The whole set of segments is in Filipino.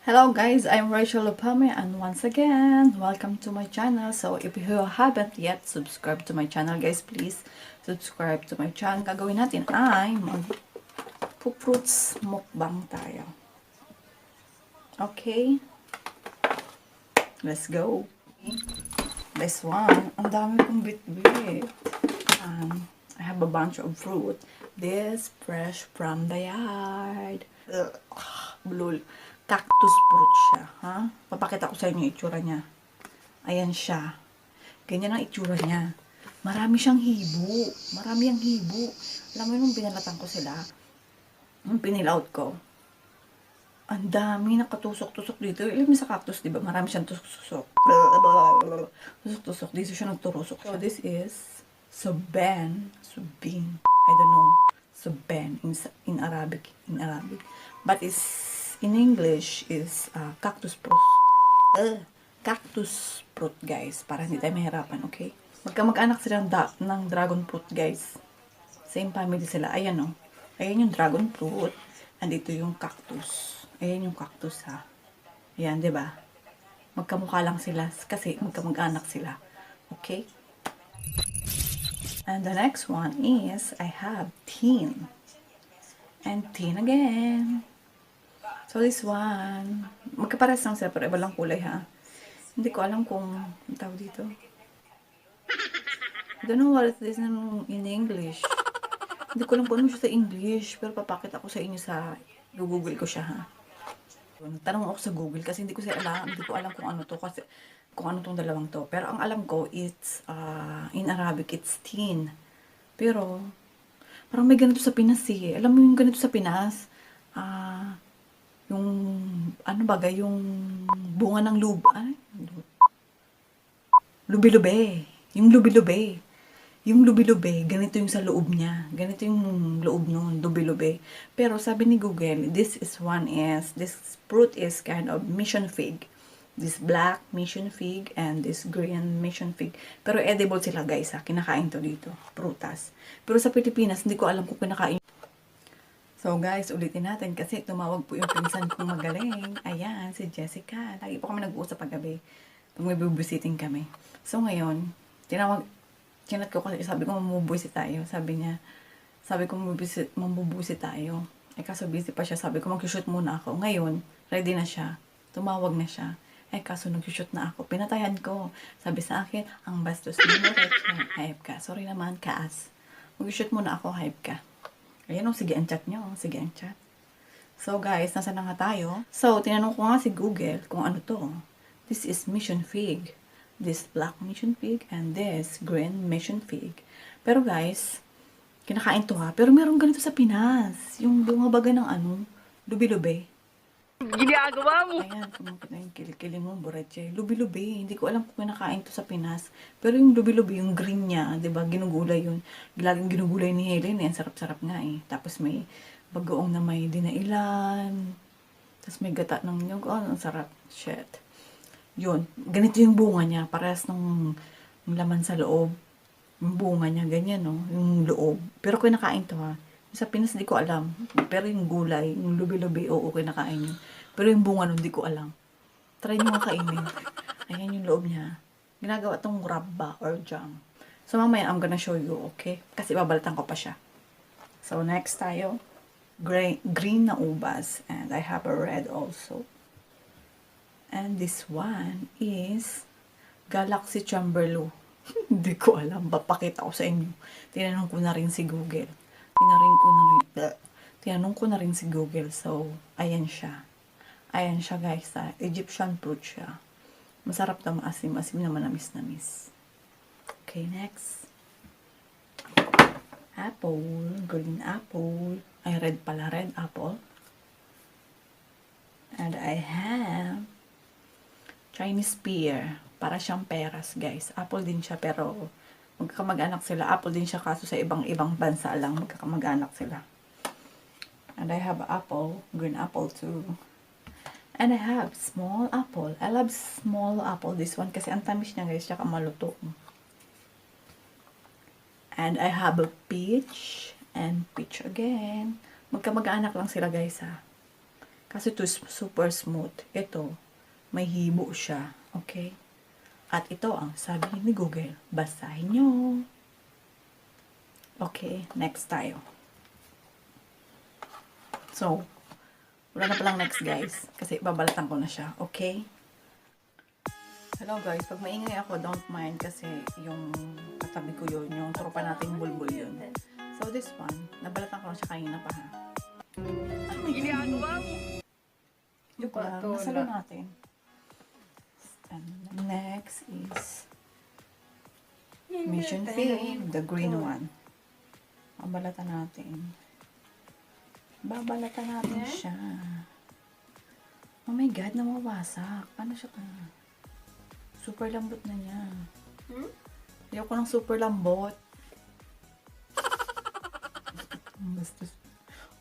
Hello guys, I'm Rachel Lupame and once again, welcome to my channel. So if you haven't yet subscribed to my channel guys, please subscribe to my channel. Gagawin natin ay mag-fruits mukbang tayo. Okay, let's go. This one, ang dami kong bit-bit. I have a bunch of fruit. This fresh from the yard. Blue. Cactus fruit siya. Ha? Papakita ko sa inyo yung itsura niya. Ayan siya. Ganyan ang itsura niya. Marami siyang hibo. Marami ang hibo. Alam mo nung binalatan ko sila, nung pinilaut ko, ang dami nakatusok-tusok dito. Alam mo sa cactus, di ba? Marami siyang tusok-tusok. Tusok-tusok. Dito siya nagturusok. So this is Subin. I don't know. Subin in Arabic. But it's in English is cactus fruit. Cactus fruit, guys. Para hindi tayo mahirapan, okay? Magkamag-anak sila ng dragon fruit, guys. Same family sila. Ayan, oh. Ayan yung dragon fruit. Andito yung cactus. Ayan yung cactus, ha. Ayan, di ba? Magkamukha lang sila kasi magkamag-anak sila. Okay? And the next one is I have tin. And tin again. So this one, magkapares lang sila pero iba lang kulay, ha. Hindi ko alam kung tawag dito. I don't know what it is in English. Hindi ko alam kung ano siya sa English, pero papakita ko sa inyo sa Google ko siya, ha. Tanong ako sa Google kasi hindi ko alam kung ano to kasi kung ano tong dalawang to. Pero ang alam ko it's in Arabic it's tin. Pero parang may ganito sa Pinas eh. Alam mo yung ganito sa Pinas? Yung, ano bagay, yung bunga ng lubi-lube. Yung lubi-lube. Yung lubi-lube, ganito yung sa loob niya. Ganito yung loob ng lubi-lube. Pero sabi ni Google, this fruit is kind of mission fig. This black mission fig and this green mission fig. Pero edible sila guys ha. Kinakain to dito. Prutas. Pero sa Pilipinas, hindi ko alam kung kinakain. So guys, ulitin natin kasi tumawag po yung pinsan kong magaling. Ayan, si Jessica. Lagi po kami nag-uusap paggabi. Pag may bubisiting kami. So ngayon, chinat ko kasi sabi ko mamubusit tayo. Sabi ko mamubusit tayo. Eh kaso busy pa siya. Sabi ko mag-shoot muna ako. Ngayon, ready na siya. Tumawag na siya. Eh kaso nag-shoot na ako. Pinatayan ko. Sabi sa akin, ang bastos mo, Rachel. Hype ka. Sorry naman, kaas. Mag-shoot muna ako, hype ka. Ayan o, sige ang chat nyo. Sige ang chat. So guys, nasa na nga tayo? So, tinanong ko nga si Google kung ano to. This is mission fig. This black mission fig and this green mission fig. Pero guys, kinakain to ha. Pero meron ganito sa Pinas. Yung bumabaga ng ano, lubi-lubi. Ginagawa mo! Ayan, kumakita yung kilikili mo, Boreche. Lubi-lubi. Hindi ko alam kung kinakain to sa Pinas. Pero yung lubi-lubi, yung green niya, diba, ginugulay yun. Laging ginugulay ni Helen, yan, sarap-sarap nga eh. Tapos may bagoong na may dinailan. Tapos may gata ng nyug. Oh, ang sarap. Shit. Yun. Ganito yung bunga niya. Parehas ng laman sa loob. Yung bunga niya, ganyan, no? Yung loob. Pero kinakain to, ha. Sa Pinas, di ko alam. Pero yung gulay, yung lubi-lubi, oo, kinakain yun. Pero yung bunga nun, di ko alam. Try nyo makainin. Ayan yung loob niya. Ginagawa tong rabba or jam. So, mamaya, I'm gonna show you, okay? Kasi babalatan ko pa siya. So, next tayo. Green na ubas. And I have a red also. And this one is Galaxy Chamberlain. Hindi ko alam. Papakita ko sa inyo. Tinanong ko na rin si Google. Tinanong ko na rin si Google. So, ayan siya. Ayan siya guys. Egyptian fruit siya. Masarap na maasim. Asim na manamis-namis. Okay, next. Apple. Green apple. Ay, red pala. Red apple. And I have Chinese pear. Para siyang peras guys. Apple din siya pero magkakamag-anak sila. Apple din siya kaso sa ibang bansa lang magkakamag-anak sila. And I have apple. Green apple too. And I have small apple. I love small apple. This one kasi ang tamis niya guys. Tsaka maluto. And I have a peach. And peach again. Magkamag-anak lang sila guys ha. Kasi ito super smooth. Ito, may hibo siya. Okay? At ito ang sabi ni Google. Basahin nyo. Okay, next tayo. So, wala na palang next guys. Kasi babalatan ko na siya. Okay? Hello guys, pag maingay ako, don't mind kasi yung katabi ko yun, yung tropa nating bulbul yun. So this one, nabalatan ko na siya kanina pa ha. Ano Ginagawa mo? Yung lang, nasalo natin. And next is Mission Fave, the green one. Babalatan natin. Babalatan natin siya. Oh my god, namawasak. Paano siya ka? Super lambot na niya. Ayoko ng super lambot. Bastos.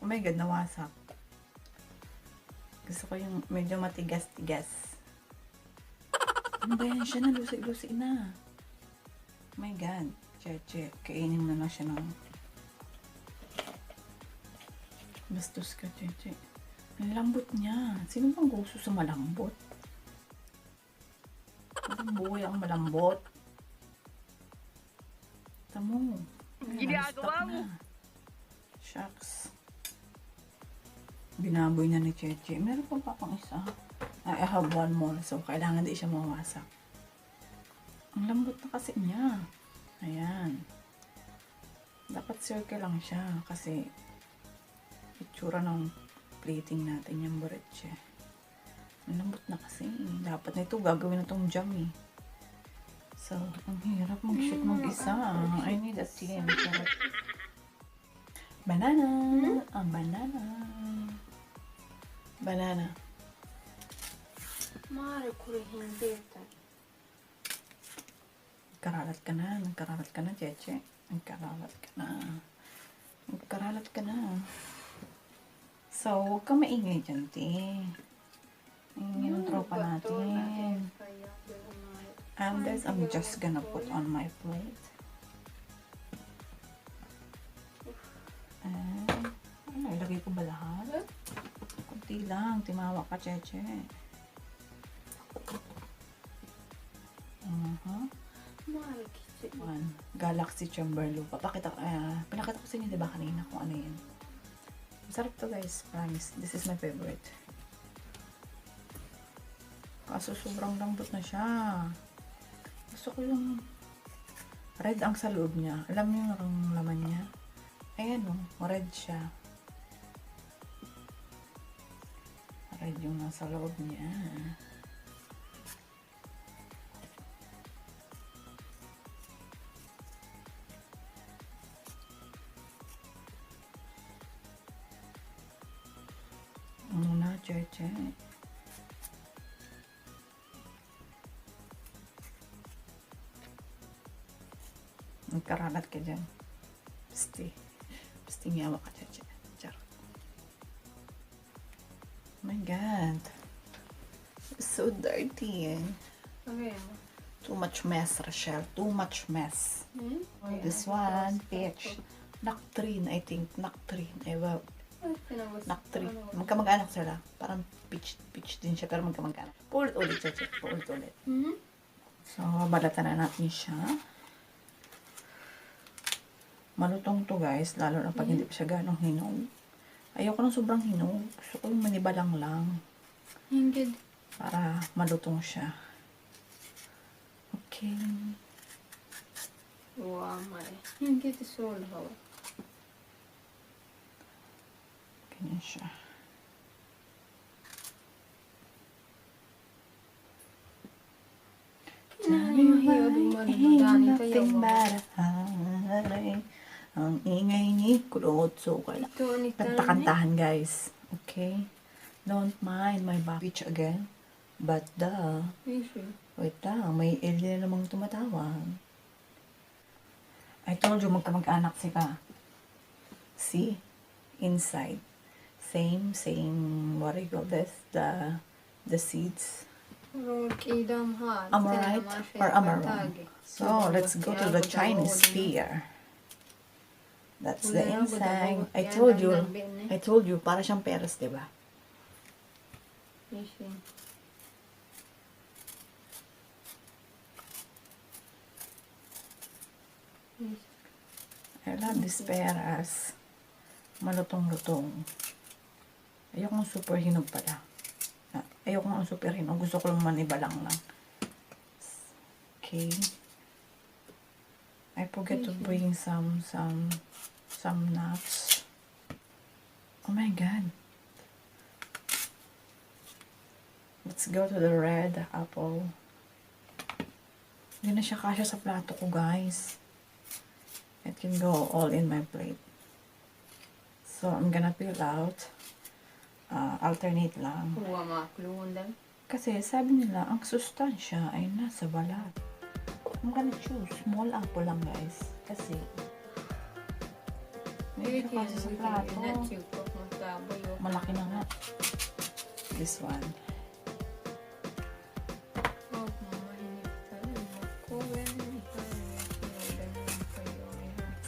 Oh my god, nawasak. Gusto ko yung medyo matigas-tigas. Ano ba yan siya? Nalusig-lusig na. Oh my god. Che. Kainin mo na siya ng... Bastos ka, che. Ang lambot niya. Sino bang gusto sa malambot? Ang buhay ang malambot. Tamo. Ginagawa mo? Shucks. Binaboy na ni Cheche. Meron pa pang isa. I have one more. So, kailangan di siya mawasak. Ang lambot na kasi niya. Ayan. Dapat circle lang siya. Kasi itsura ng plating natin yung buretche. Ang lambot na kasi. Dapat na ito gagawin na itong jam eh. So, ang hirap mag-shoot mag-isa. I need a team. Banana! Ang banana! Banana. Mare, kure hindi ito. Nagkaralat ka na, Cheche. Nagkaralat ka na. So, huwag ka maingay dyan, te. Ingay ng tropa natin. And this, I'm just gonna put on my plate. And, ano, ilagay ko ba lahat? Kunti lang, timawa ka, Cheche. Mare, kisi. One, Galaxy Chamberlain. Pinakita ko sa inyo, diba, kanina kung ano yan. Masarap to, guys. Promise. This is my favorite. Kaso sobrang lambot na siya. Gusto ko yung red ang sa loob niya. Alam niyo yung laman niya? Ayan o, red siya. Red yung nasa loob niya. Muna, Cheche. Nagkaralat ka dyan. Basti ngiyawa ka dyan. Charot. Oh my God. It's so dirty. Okay. Too much mess, Rachel. Too much mess. This one, peach. Nectarine, I think. Nectarine. Ewa. Nectarine. Magkamag-anak sila. Parang peach din siya, pero magkamag-anak. Paulit-ulit, Cheche. Paulit-ulit. So, balatan na natin siya. Malutong to, guys. Lalo na pag hindi pa siya ganong hinog. Ayoko ng sobrang hinog. Gusto ko yung manibalang lang. Hindi. Para malutong siya. Okay. Wow, mare. Hindi ito sol ho. Ganyan siya. Nothing but a holiday. Ang ingay ni kulot. So, kanta-kantahan, guys. Okay? Don't mind my back pitch again. But wait lang, may alien namang tumatawag. I told you, magkamag-anak sila. See? Inside. Same, what do you call this? The seeds. Am I right or am I wrong? So, let's go to the Chinese sphere. That's the inside. I told you, para siyang peras, diba? Fishing. Fish. I love these peras. Malutong-lutong. Ayokong super hinog pala. Ayokong super hinog. Gusto ko lang maniba lang. Okay. I forget to bring some nuts. Oh my god. Let's go to the red apple. Hindi na siya kasya sa plato ko, guys. It can go all in my plate. So, I'm gonna peel out. Alternate lang. Huwa makluon lang. Kasi sabi nila, ang sustansya ay nasa balat. I'm gonna choose small apple lang, guys. Kasi, hindi siya kasya sa plato. Malaki na nga. This one.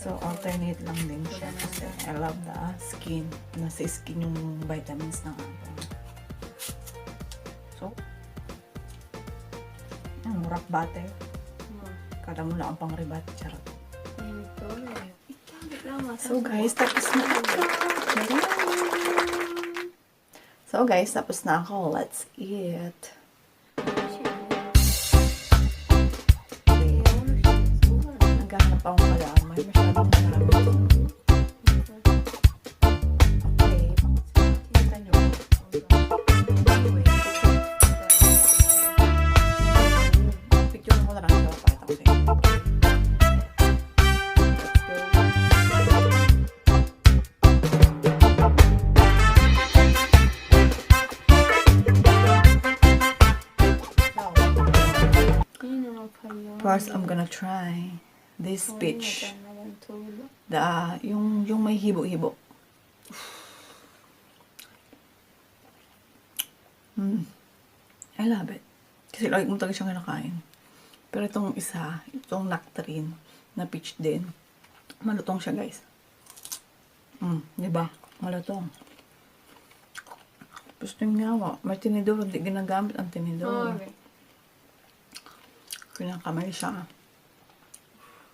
So, alternate lang din siya kasi I love the skin. Nasa skin yung vitamins ng apple. So, rock butter. Kala mo lang ang pang-ribat. Charot. So, guys, tapos na ako. So, guys, tapos na ako. Let's eat. Naghanap akong kalamay. Masyadong marami. Okay. Kita nyo. Anyway. Picture ko na lang ito. Pakita ko sa inyo. First, I'm gonna try this peach. Yung may hibo-hibo. I love it. Kasi lagi kong talaga siyang kinakain. Pero itong isa, itong nectarine na peach din. Malutong siya, guys. Diba? Malutong. Gusto yung ngawa. May tinidor. Hindi ginagamit ang tinidor. Kinakamay siya.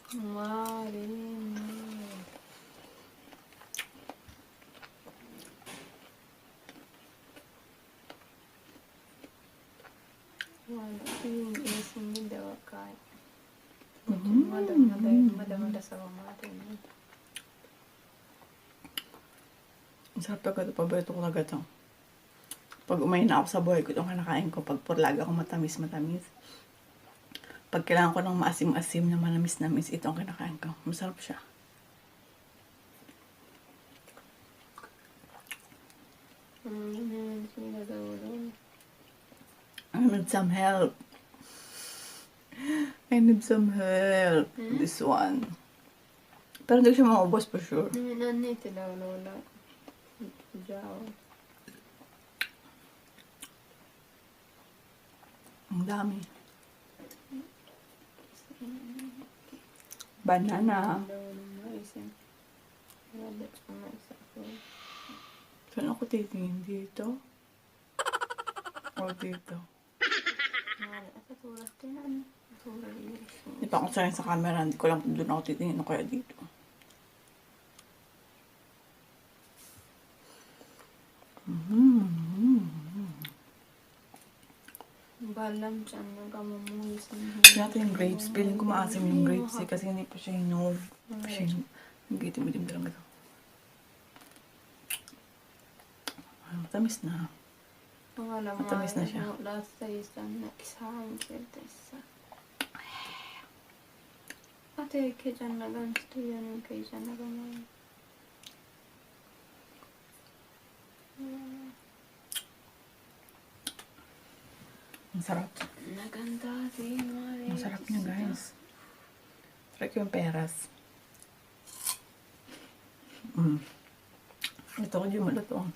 Ang sarap talaga ito. Paborito ko talaga ito. Pag umayin na ako sa buhay ko, itong kinakain ko. Pag purlaga akong matamis-matamis. Pag kailangan ko ng maasim-asim na manamis-namis, ito ang kinakain ko. Masarap siya. I need some help. I need some help. This one. Pero hindi ko siya maubos for sure. Ang dami. Banana. Saan ako titingin? Dito? O dito? Hindi pa ako sanay sa camera. Hindi ko lang doon ako titingin. O kaya dito. Balam dyan, nagkamumulis. Natin yung grapes. Feeling ko maasim yung grapes eh, kasi hindi pa siya hinog. Hindi itim-itim lang ito. Matamis na. Matamis na siya. Ate, kejan nagan ito yan. Kejan nagan. Ang sarap. Ang sarap niya, guys. Sarap yung peras. Ito ko yung malutong.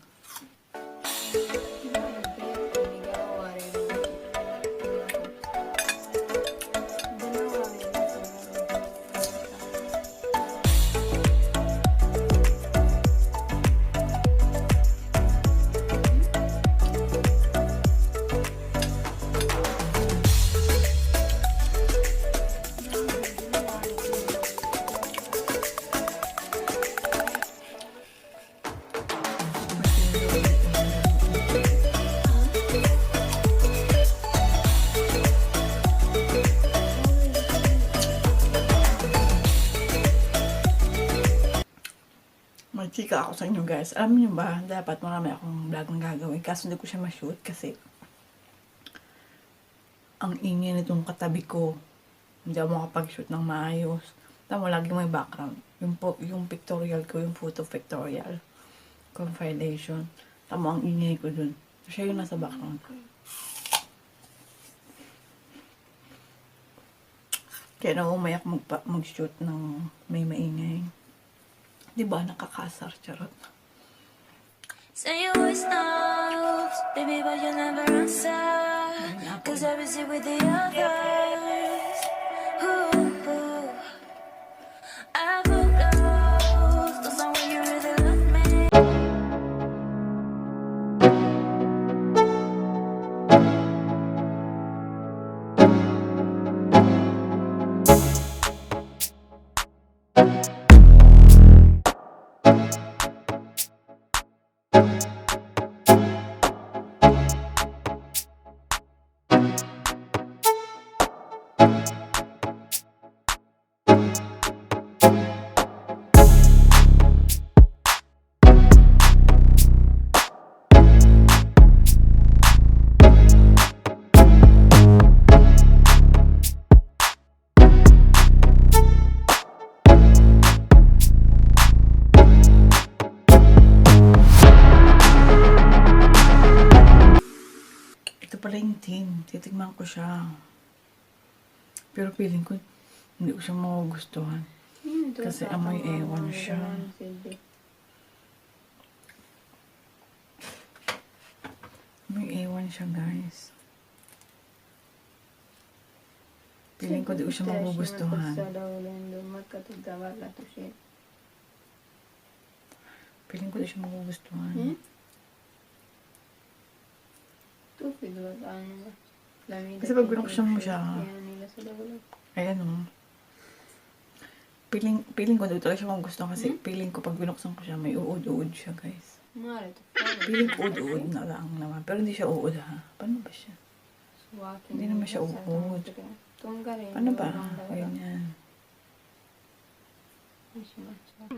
chika ako sa inyo guys. Alam niyo ba, dapat marami akong vlog na gagawin. Kaso hindi ko siya ma-shoot kasi ang ingay nitong katabi ko. Hindi ako makapag-shoot ng maayos. Tama, lagi may background. Yung pictorial ko, yung photo pictorial. Confidation. Tama, ang ingay ko dun. Siya yung nasa background. Kaya na umayak mag-shoot ng may maingay. Diba, nakakasar, charot. Say you always knows, baby, but you never answer. Cause I was here with the others. Ooh, I feel lost, those are when you really love me. Ito pala yung team. Titigman ko siya. Pero feeling ko, hindi ko siya magugustuhan. Kasi amoy ewan siya. Amoy ewan siya, guys. Feeling ko, di ko siya magugustuhan. Feeling ko, di siya magugustuhan. Kasi pag binuksan mo siya, ayan o. Feeling ko, di talaga siya magugustuhan kasi feeling ko, pag binuksan ko siya, may uod-uod siya, guys. Feeling ko uod-uod na lang naman. Pero hindi siya uod, ha? Paano ba siya? Hindi naman siya uod. Paano ba? Ganyan.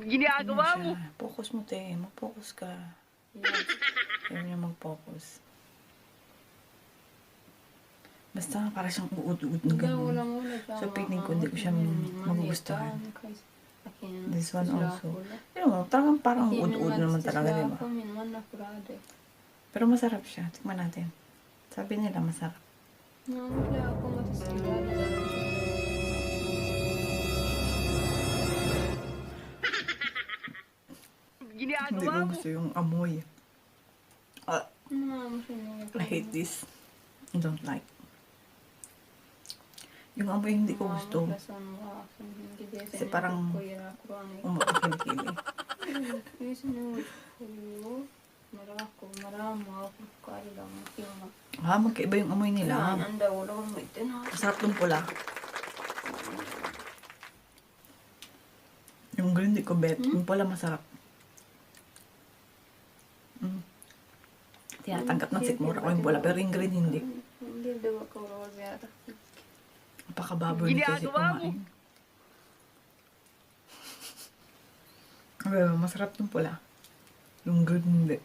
Ginagawa Ano mo. siya? Focus mo, te. Mag-focus ka. Ayaw niya mag-focus. Basta para siyang uod-uod na gano'n. So, feeling ko hindi ko siya magugustuhan. This one also. Pero talagang parang uod-uod naman talaga, di ba? Pero masarap siya. Tingnan natin. Sabi nila masarap. Hindi Ginagawa ko mo. gusto yung amoy. I hate this. I don't like. Yung amoy hindi ko gusto. Kasi parang umakakili. Ha, magkaiba yung amoy nila. Masarap yung pula. Yung green di ko bet. Yung pula masarap. Tinatanggap ng sikmura ko yung pula. Pero yung green hindi. Napakababoy ni kasi Ginagawa mo. kumain. Okay, masarap yung pula. Yung green hindi.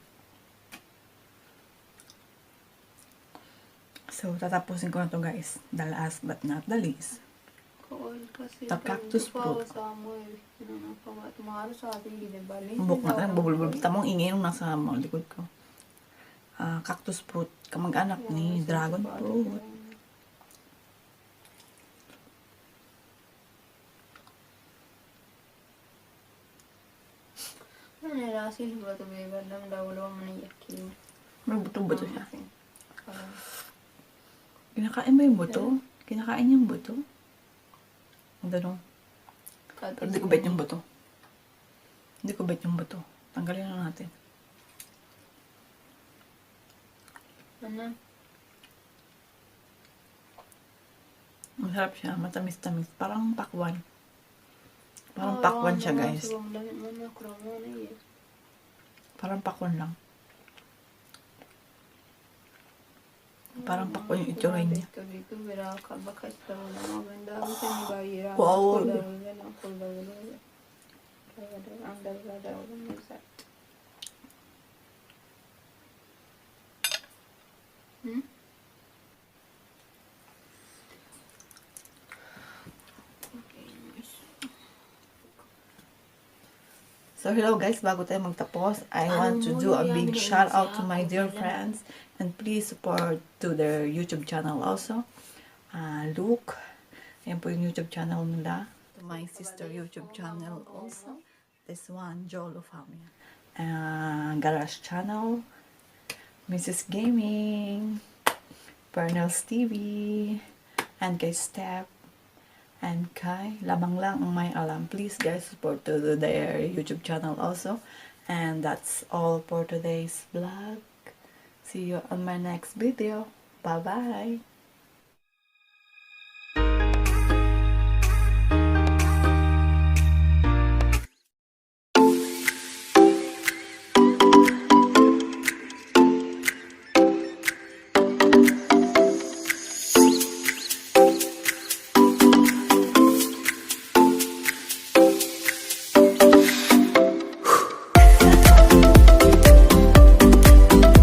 So, tatapusin ko na to guys. The last but not the least. The cactus fruit. Buk na lang, bubulbul. Tamang ingay nung nasa mga likod ko. Cactus fruit. Kamag-anak ni dragon fruit. May buto-buto siya. Kinakain mo yung buto? Kinakain niya yung buto? Ang tanong. Pero hindi ko bet yung buto. Hindi ko bet yung buto. Tanggalin na natin. Masarap siya. Matamis-tamis. Parang pakwan. Parang pakwan siya guys. Parang pakwan lang. Parang pakwan yung itsura niya. Wow. So, hello guys, bago tayo magtapos, I want to do a big shout out to my dear friends and please support to their YouTube channel also. Luke, ayan po yung YouTube channel nila. To my sister YouTube channel also. This one, Jolo Family. Garage channel, Mrs. Gaming, Pernels TV, and kay Step, and kay Lamang Lang ang may alam. Please guys, support to their YouTube channel also. And that's all for today's vlog. See you on my next video. Bye bye.